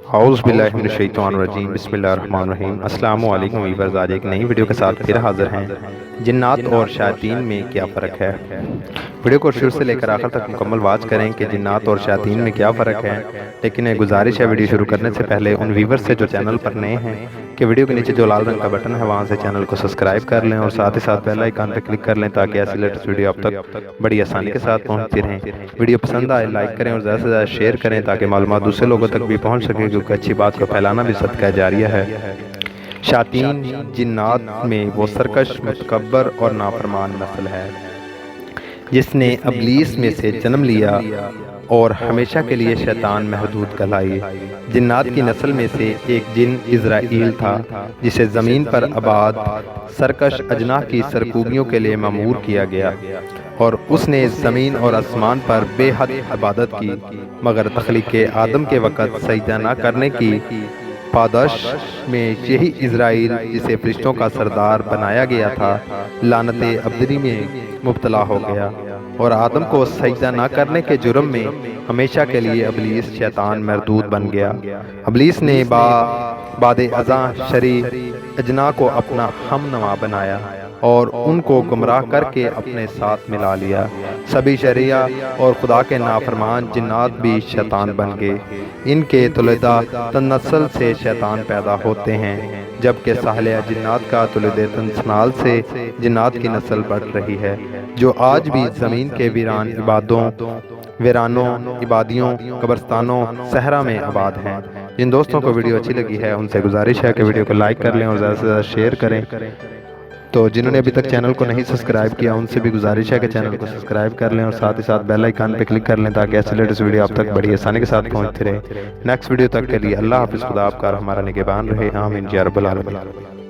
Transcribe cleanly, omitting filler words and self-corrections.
اعوذ باللہ من الشیطان الرجیم بسم اللہ الرحمن الرحیم۔ السلام علیکم ویورز، آج ایک نئی ویڈیو کے ساتھ پھر حاضر ہیں۔ جنات اور شیاطین میں کیا فرق ہے؟ ویڈیو کو شروع سے لے کر آخر تک مکمل واچ کریں کہ جنات اور شیاطین میں کیا فرق ہے۔ لیکن ایک گزارش ہے، ویڈیو شروع کرنے سے پہلے ان ویورز سے جو چینل پر نئے ہیں کہ ویڈیو کے نیچے جو لال رنگ کا بٹن ہے وہاں سے چینل کو سبسکرائب کر لیں اور ساتھ ہی ساتھ بیل آئیکن پہ کلک کر لیں تاکہ ایسی لیٹسٹ ویڈیو اب تک بڑی آسانی کے ساتھ پہنچتی رہیں۔ ویڈیو پسند آئے لائک کریں اور زیادہ سے زیادہ شیئر کریں تاکہ معلومات دوسرے لوگوں تک بھی پہنچ سکے، کیونکہ اچھی بات کو پھیلانا بھی صدقہ جاریہ ہے۔ شیاطین جنات میں وہ سرکش، متکبر اور نافرمان نسل ہے جس نے ابلیس میں سے جنم لیا اور ہمیشہ کے لیے شیطان محدود کہلائی۔ جنات کی نسل میں سے ایک جن عزرائیل تھا جسے زمین پر آباد سرکش اجناح کی سرکوبیوں کے لیے مامور کیا گیا، اور اس نے زمین اور آسمان پر بے حد عبادت کی، مگر تخلیق آدم کے وقت سجدہ نہ کرنے کی پاداش میں یہی عزرائیل جسے فرشتوں کا سردار بنایا گیا تھا لعنت ابدی میں مبتلا ہو گیا، اور آدم کو سجدہ نہ کرنے کے جرم میں ہمیشہ کے لیے ابلیس شیطان مردود بن گیا۔ ابلیس نے بعد ازاں شرعی اجناح کو اپنا ہم نوا بنایا اور ان کو گمراہ کر کے اپنے ساتھ ملا لیا۔ سبھی شریعہ اور خدا کے نافرمان جنات بھی شیطان بن گئے۔ ان کے طلوع تنسل سے شیطان پیدا ہوتے ہیں، جبکہ ساحلیہ جنات کا طلوع تنسل سے جنات کی نسل بڑھ رہی ہے، جو آج بھی زمین کے ویرانوں، عبادیوں، قبرستانوں، صحرا میں آباد ہیں۔ جن دوستوں کو ویڈیو اچھی لگی ہے ان سے گزارش ہے کہ ویڈیو کو لائک کر لیں اور زیادہ سے زیادہ شیئر کریں۔ تو جنہوں نے ابھی تک چینل کو نہیں سبسکرائب کیا ان سے بھی گزارش ہے کہ چینل کو سبسکرائب کر لیں اور ساتھ ہی ساتھ بیل آئیکن پہ کلک کر لیں تاکہ ایسی لیٹسٹ ویڈیو اب تک بڑی آسانی کے ساتھ پہنچتی رہے۔ نیکسٹ ویڈیو تک کے لیے اللہ حافظ، خدا آپ کا اور ہمارا نگہبان رہے، آمین یا رب العالمین۔